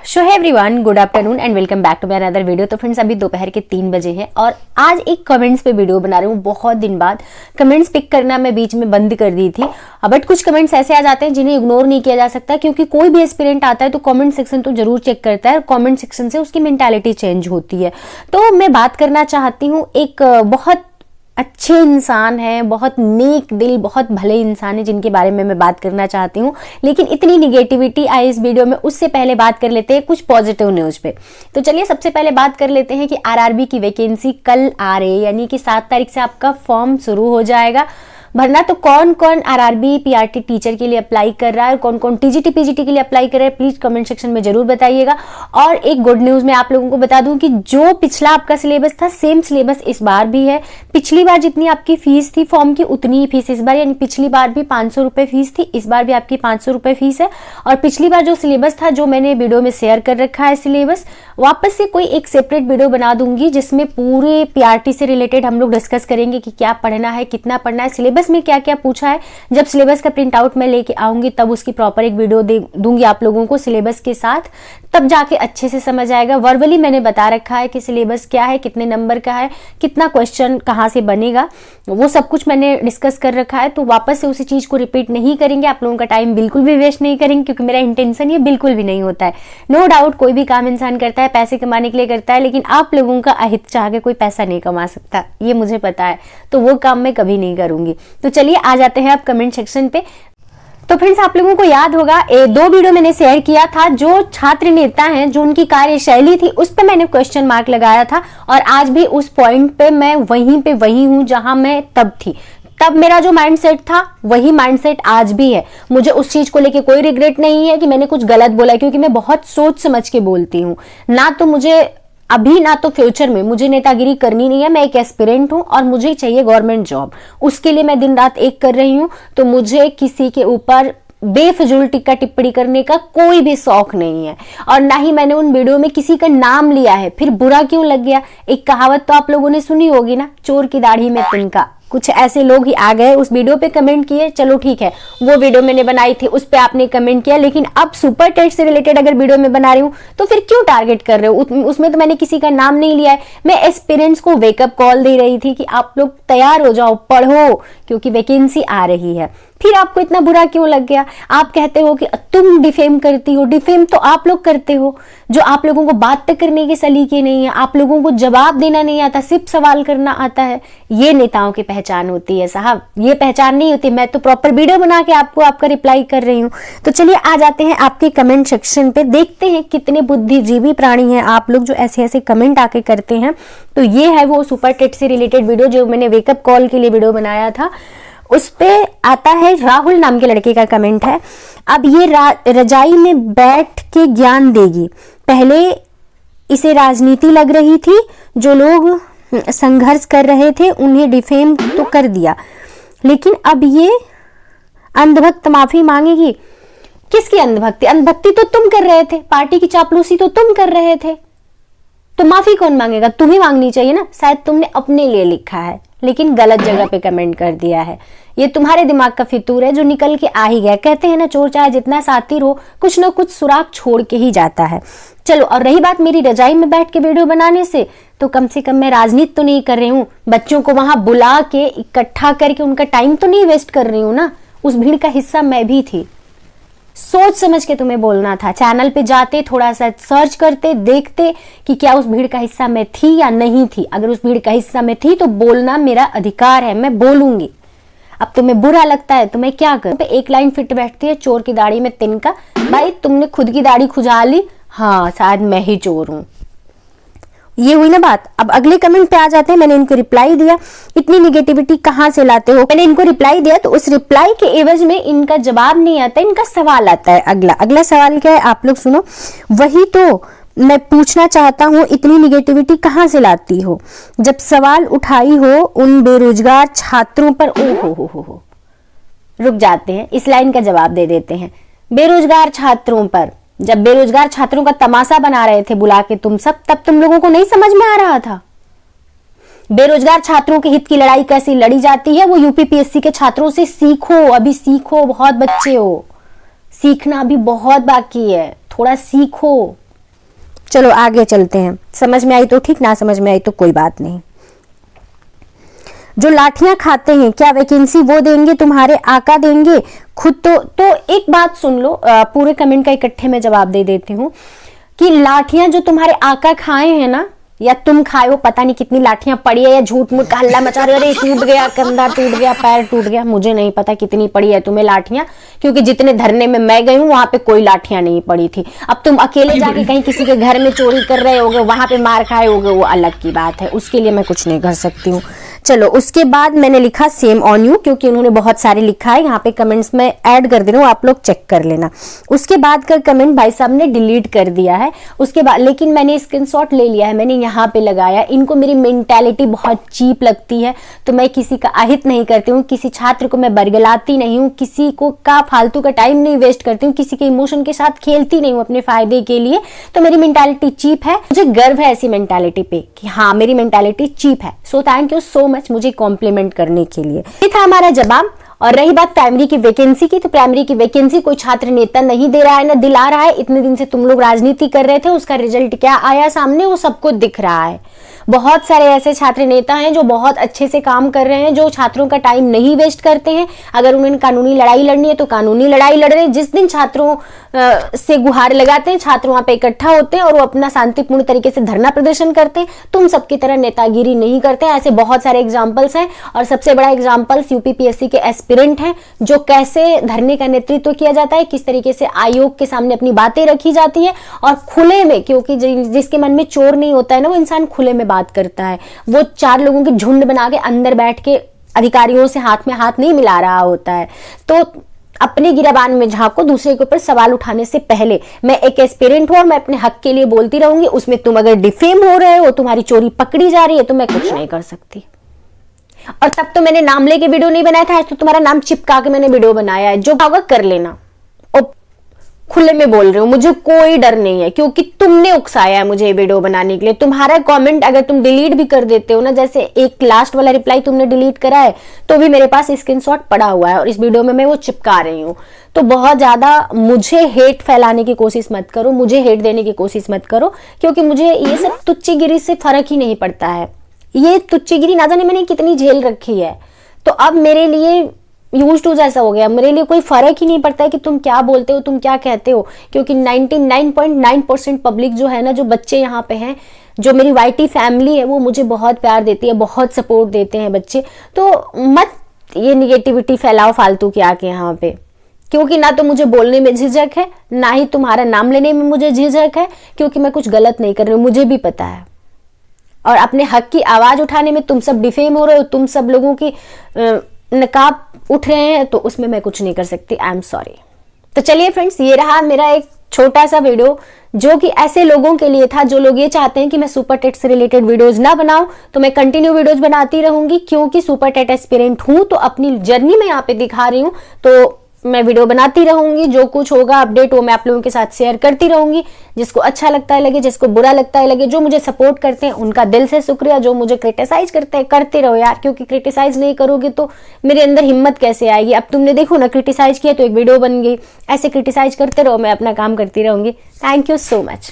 So hi everyone, good afternoon and welcome back to my another video. तो friends, अभी दोपहर के 3 बजे हैं और आज एक कमेंट्स पे वीडियो बना रही हूँ। बहुत दिन बाद कमेंट्स पिक करना मैं बीच में बंद कर दी थी, बट कुछ कमेंट्स ऐसे आ जाते हैं जिन्हें इग्नोर नहीं किया जा सकता, क्योंकि कोई भी एस्पिरेंट आता है तो कमेंट सेक्शन तो जरूर चेक करता है और कमेंट सेक्शन से उसकी मेंटालिटी चेंज होती है। तो मैं बात करना चाहती हूँ, एक बहुत अच्छे इंसान है, बहुत नेक दिल, बहुत भले इंसान है जिनके बारे में मैं बात करना चाहती हूँ। लेकिन इतनी निगेटिविटी आई इस वीडियो में, उससे पहले बात कर लेते हैं कुछ पॉजिटिव न्यूज पे। तो चलिए सबसे पहले बात कर लेते हैं कि आरआरबी की वैकेंसी कल आ रही है, यानी कि 7 तारीख से आपका फॉर्म शुरू हो जाएगा भरना। तो कौन कौन आरआरबी पीआरटी टीचर के लिए अप्लाई कर रहा है और कौन कौन टीजीटी पीजीटी के लिए अप्लाई कर रहा है, प्लीज कमेंट सेक्शन में जरूर बताइएगा। और एक गुड न्यूज मैं आप लोगों को बता दूं कि जो पिछला आपका सिलेबस था, सेम सिलेबस इस बार भी है। पिछली बार जितनी आपकी फीस थी फॉर्म की, उतनी ही फीस इस बार, यानी पिछली बार भी 500 रुपए फीस थी, इस बार भी आपकी 500 रुपए फीस है। और पिछली बार जो सिलेबस था, जो मैंने वीडियो में शेयर कर रखा है सिलेबस, वापस से कोई एक सेपरेट वीडियो बना दूंगी जिसमें पूरे पीआरटी से रिलेटेड हम लोग डिस्कस करेंगे कि क्या पढ़ना है, कितना पढ़ना है, सिलेबस में क्या क्या पूछा है। जब सिलेबस का प्रिंट आउट मैं लेके आऊंगी तब उसकी प्रॉपर एक वीडियो दूंगी आप लोगों को सिलेबस के साथ, तब जाके अच्छे से समझ आएगा। वर्बली मैंने बता रखा है कि सिलेबस क्या है, कितने नंबर का है, कितना क्वेश्चन कहाँ से बनेगा, वो सब कुछ मैंने डिस्कस कर रखा है। तो वापस से उसी चीज को रिपीट नहीं करेंगे, आप लोगों का टाइम बिल्कुल भी वेस्ट नहीं करेंगे, क्योंकि मेरा इंटेंशन ये बिल्कुल भी नहीं होता है। नो डाउट कोई भी काम इंसान करता है पैसे कमाने के लिए करता है, लेकिन आप लोगों का अहित चाह के कोई पैसा नहीं कमा सकता, ये मुझे पता है। तो वो काम मैं कभी नहीं करूंगी। तो चलिए आ जाते हैं आप कमेंट सेक्शन पे। तो फ्रेंड्स, आप लोगों को याद होगा 2 वीडियो मैंने शेयर किया था, जो छात्र नेता हैं, जो उनकी कार्यशैली थी, उस पर मैंने क्वेश्चन मार्क लगाया था। और आज भी उस पॉइंट पे मैं वहीं हूं जहां मैं तब थी। तब मेरा जो माइंडसेट था वही माइंडसेट आज भी है। मुझे उस चीज को लेके कोई रिग्रेट नहीं है कि मैंने कुछ गलत बोला, क्योंकि मैं बहुत सोच समझ के बोलती हूँ। ना तो मुझे अभी ना तो फ्यूचर में मुझे नेतागिरी करनी नहीं है। मैं एक एस्पिरेंट हूं और मुझे चाहिए गवर्नमेंट जॉब, उसके लिए मैं दिन रात एक कर रही हूं। तो मुझे किसी के ऊपर बेफजूल टिक्का टिप्पणी करने का कोई भी शौक नहीं है, और ना ही मैंने उन वीडियो में किसी का नाम लिया है। फिर बुरा क्यों लग गया? एक कहावत तो आप लोगों ने सुनी होगी ना, चोर की दाढ़ी में तिनका। कुछ ऐसे लोग ही आ गए उस वीडियो पे कमेंट किए, चलो ठीक है, वो वीडियो मैंने बनाई थी उस पे आपने कमेंट किया, लेकिन अब सुपर टेट से रिलेटेड अगर वीडियो में बना रही हूँ तो फिर क्यों टारगेट कर रहे हो? उसमें तो मैंने किसी का नाम नहीं लिया है। मैं एस्पिरेंट्स को वेकअप कॉल दे रही थी कि आप लोग तैयार हो जाओ, पढ़ो, क्योंकि वैकेंसी आ रही है। फिर आपको इतना बुरा क्यों लग गया? आप कहते हो कि तुम डिफेम करती हो। डिफेम तो आप लोग करते हो, जो आप लोगों को बात तक करने के सलीके नहीं है, आप लोगों को जवाब देना नहीं आता, सिर्फ सवाल करना आता है। ये नेताओं की पहचान होती है साहब, ये पहचान नहीं होती। मैं तो प्रॉपर वीडियो बना के आपको आपका रिप्लाई कर रही हूँ। तो चलिए आ जाते हैं आपके कमेंट सेक्शन पे, देखते हैं कितने बुद्धिजीवी प्राणी हैं आप लोग जो ऐसे ऐसे कमेंट आके करते हैं। तो ये है वो सुपर टेट से रिलेटेड वीडियो जो मैंने वेकअप कॉल के लिए वीडियो बनाया था। उस पे आता है, राहुल नाम के लड़के का कमेंट है, अब ये रजाई में बैठ के ज्ञान देगी। पहले इसे राजनीति लग रही थी, जो लोग संघर्ष कर रहे थे उन्हें डिफेम तो कर दिया, लेकिन अब ये अंधभक्त माफी मांगेगी। किसकी अंधभक्ति? अंधभक्ति तो तुम कर रहे थे, पार्टी की चापलूसी तो तुम कर रहे थे, तो माफी कौन मांगेगा? तुम्हें मांगनी चाहिए ना। शायद तुमने अपने लिए लिखा है, लेकिन गलत जगह पे कमेंट कर दिया है। ये तुम्हारे दिमाग का फितूर है जो निकल के आ ही गया। कहते हैं ना, चोर चाहे जितना सातिर हो, कुछ ना कुछ सुराग छोड़ के ही जाता है। चलो, और रही बात मेरी रजाई में बैठ के वीडियो बनाने से, तो कम से कम मैं राजनीति तो नहीं कर रही हूँ। बच्चों को वहां बुला के इकट्ठा करके उनका टाइम तो नहीं वेस्ट कर रही हूँ ना। उस भीड़ का हिस्सा मैं भी थी। सोच समझ के तुम्हें बोलना था। चैनल पे जाते, थोड़ा सा सर्च करते, देखते कि क्या उस भीड़ का हिस्सा मैं थी या नहीं थी। अगर उस भीड़ का हिस्सा मैं थी तो बोलना मेरा अधिकार है, मैं बोलूंगी। अब तुम्हें बुरा लगता है तो मैं क्या करूं? एक लाइन फिट बैठती है, चोर की दाढ़ी में तिनका। भाई तुमने खुद की दाढ़ी खुजा ली, हाँ शायद मैं ही चोर हूं। ये हुई ना बात। अब अगले कमेंट पे आ जाते हैं। मैंने इनको रिप्लाई दिया, इतनी निगेटिविटी कहां से लाते हो? मैंने इनको रिप्लाई दिया तो उस रिप्लाई के एवज में इनका जवाब नहीं आता, इनका सवाल आता है। अगला सवाल क्या है आप लोग सुनो। वही तो मैं पूछना चाहता हूं, इतनी निगेटिविटी कहां से लाती हो? जब सवाल उठाई हो उन बेरोजगार छात्रों पर, ओ हो। रुक जाते हैं, इस लाइन का जवाब दे देते हैं। बेरोजगार छात्रों पर, जब बेरोजगार छात्रों का तमाशा बना रहे थे बुला के तुम सब, तब तुम लोगों को नहीं समझ में आ रहा था बेरोजगार छात्रों के हित की लड़ाई कैसी लड़ी जाती है? वो यूपीपीएससी के छात्रों से सीखो, अभी सीखो, बहुत बच्चे हो, सीखना अभी बहुत बाकी है, थोड़ा सीखो। चलो आगे चलते हैं, समझ में आई तो ठीक, ना समझ में आई तो कोई बात नहीं। जो लाठियां खाते हैं क्या वैकेंसी वो देंगे, तुम्हारे आका देंगे खुद तो एक बात सुन लो, पूरे कमेंट का इकट्ठे में जवाब दे देती हूँ कि लाठियां जो तुम्हारे आका खाए हैं ना, या तुम खाए हो, पता नहीं कितनी लाठियां पड़ी है, या झूठ मूठ का हल्ला मचा रहे हो, अरे टूट गया कंधा, टूट गया पैर, टूट गया, मुझे नहीं पता कितनी पड़ी है तुम्हें लाठियां, क्योंकि जितने धरने में मैं गई हूँ वहां पे कोई लाठियां नहीं पड़ी थी। अब तुम अकेले जाके कहीं किसी के घर में चोरी कर रहे होगे, वहां पे मार खाए होगे, वो अलग की बात है, उसके लिए मैं कुछ नहीं कर सकती हूँ। चलो उसके बाद मैंने लिखा सेम ऑन यू, क्योंकि उन्होंने बहुत सारे लिखा है, यहाँ पे कमेंट्स में ऐड कर दे रहा हूँ, आप लोग चेक कर लेना। उसके बाद का कमेंट भाई साहब ने डिलीट कर दिया है, उसके बाद लेकिन मैंने स्क्रीनशॉट ले लिया है, मैंने यहाँ पे लगाया। इनको मेरी मेंटालिटी बहुत चीप लगती है, तो मैं किसी का अहित नहीं करती हूँ, किसी छात्र को मैं बरगलाती नहीं हूँ, किसी को का फालतू का टाइम नहीं वेस्ट करती हूँ, किसी के इमोशन के साथ खेलती नहीं हूँ अपने फायदे के लिए। तो मेरी मेंटालिटी चीप है, मुझे गर्व है ऐसी मेंटालिटी पे कि हाँ मेरी मेंटालिटी चीप है। So thank you so much मुझे कॉम्प्लीमेंट करने के लिए। ये था हमारा जवाब। और रही बात प्राइमरी की वैकेंसी की, तो प्राइमरी की वैकेंसी कोई छात्र नेता नहीं दे रहा है, ना दिला रहा है। इतने दिन से तुम लोग राजनीति कर रहे थे, उसका रिजल्ट क्या आया सामने वो सबको दिख रहा है। बहुत सारे ऐसे छात्र नेता हैं जो बहुत अच्छे से काम कर रहे हैं, जो छात्रों का टाइम नहीं वेस्ट करते हैं। अगर उन्हें कानूनी लड़ाई लड़नी है तो कानूनी लड़ाई लड़ रहे हैं। जिस दिन छात्रों से गुहार लगाते हैं, छात्र वहां पे इकट्ठा होते हैं और वो अपना शांतिपूर्ण तरीके से धरना प्रदर्शन करते हैं। तुम सबकी तरह नेतागिरी नहीं करते। ऐसे बहुत सारे एग्जाम्पल्स हैं, और सबसे बड़ा एग्जाम्पल्स यूपीपीएससी के एस्पिरेंट हैं, जो कैसे धरने का नेतृत्व किया जाता है, किस तरीके से आयोग के सामने अपनी बातें रखी जाती है, और खुले में, क्योंकि जिसके मन में चोर नहीं होता है ना, वो इंसान खुले में बात करता है। वो 4 लोगों के झुंड बना के अंदर बैठ के अधिकारियों से हाथ में हाथ नहीं मिला रहा होता है। तो अपने गिरबान में झांको, दूसरे के ऊपर सवाल उठाने से पहले। मैं एक एस्पिरेंट हूं और मैं अपने हक के लिए बोलती रहूंगी। उसमें तुम अगर डिफेम हो रहे हो, तुम्हारी चोरी पकड़ी जा रही है, तो मैं कुछ नहीं कर सकती। और तब तो मैंने नाम लेके वीडियो नहीं बनाया था, आज तो तुम्हारा नाम चिपका के मैंने वीडियो बनाया है। जो होगा कर लेना, और खुले में बोल रही हूँ, मुझे कोई डर नहीं है, क्योंकि तुमने उकसाया है मुझे ये वीडियो बनाने के लिए। तुम्हारा कमेंट अगर तुम डिलीट भी कर देते हो ना, जैसे एक लास्ट वाला रिप्लाई तुमने डिलीट करा है, तो भी मेरे पास स्क्रीनशॉट पड़ा हुआ है और इस वीडियो में मैं वो चिपका रही हूँ। तो बहुत ज्यादा मुझे हेट फैलाने की कोशिश मत करो, मुझे हेट देने की कोशिश मत करो, क्योंकि मुझे ये सब तुच्छीगिरी से फर्क ही नहीं पड़ता है। ये तुच्छीगिरी ना जाने मैंने कितनी झेल रखी है, तो अब मेरे लिए यूज टू जैसा हो गया। मेरे लिए कोई फर्क ही नहीं पड़ता है कि तुम क्या बोलते हो, तुम क्या कहते हो, क्योंकि 99.9% पब्लिक जो है ना, जो बच्चे यहाँ पे हैं, जो मेरी वाईटी फैमिली है, वो मुझे बहुत प्यार देती है, बहुत सपोर्ट देते हैं बच्चे। तो मत ये निगेटिविटी फैलाओ फालतू के आके यहाँ पे, क्योंकि ना तो मुझे बोलने में झिझक है, ना ही तुम्हारा नाम लेने में मुझे झिझक है, क्योंकि मैं कुछ गलत नहीं कर रही हूँ, मुझे भी पता है। और अपने हक की आवाज उठाने में तुम सब डिफेम हो रहे हो, तुम सब लोगों की नकाब उठ रहे हैं, तो उसमें मैं कुछ नहीं कर सकती। I am sorry. तो चलिए फ्रेंड्स, ये रहा मेरा एक छोटा सा वीडियो, जो कि ऐसे लोगों के लिए था जो लोग ये चाहते हैं कि मैं सुपर टेट से रिलेटेड वीडियोस ना बनाऊं। तो मैं कंटिन्यू वीडियोस बनाती रहूंगी, क्योंकि सुपर टेट एस्पिरेंट हूं, तो अपनी जर्नी में यहाँ पे दिखा रही हूं, तो मैं वीडियो बनाती रहूंगी। जो कुछ होगा अपडेट वो मैं आप लोगों के साथ शेयर करती रहूंगी। जिसको अच्छा लगता है लगे, जिसको बुरा लगता है लगे, जो मुझे सपोर्ट करते हैं उनका दिल से शुक्रिया, जो मुझे क्रिटिसाइज करते हैं करते रहो यार, क्योंकि क्रिटिसाइज नहीं करोगे तो मेरे अंदर हिम्मत कैसे आएगी। अब तुमने देखो ना, क्रिटिसाइज किया तो एक वीडियो बन गई। ऐसे क्रिटिसाइज करते रहो, मैं अपना काम करती रहूंगी। Thank you so much.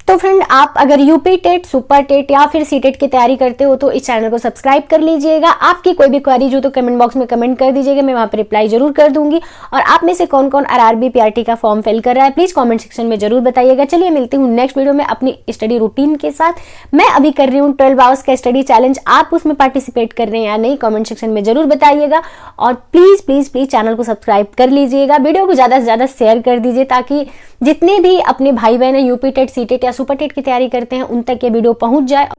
तो फ्रेंड, आप अगर यूपी टेट, सुपर टेट या फिर सीटेट की तैयारी करते हो तो इस चैनल को सब्सक्राइब कर लीजिएगा। आपकी कोई भी क्वेरी जो तो कमेंट बॉक्स में कमेंट कर दीजिएगा, मैं वहां पर रिप्लाई जरूर कर दूंगी। और आप में से कौन कौन आरआरबी पीआरटी का फॉर्म फिल कर रहा है, प्लीज कमेंट सेक्शन में जरूर बताइएगा। चलिए मिलती हूँ नेक्स्ट वीडियो में अपनी स्टडी रूटीन के साथ। मैं अभी कर रही हूँ 12 आवर्स का स्टडी चैलेंज, आप उसमें पार्टिसिपेट कर रहे हैं या नहीं, कमेंट सेक्शन में जरूर बताइएगा। और प्लीज प्लीज प्लीज चैनल को सब्सक्राइब कर लीजिएगा, वीडियो को ज्यादा से ज्यादा शेयर कर दीजिए, ताकि जितने भी अपने भाई बहन यूपी टेट, सीटेट या सुपर टेट की तैयारी करते हैं उन तक ये वीडियो पहुंच जाए।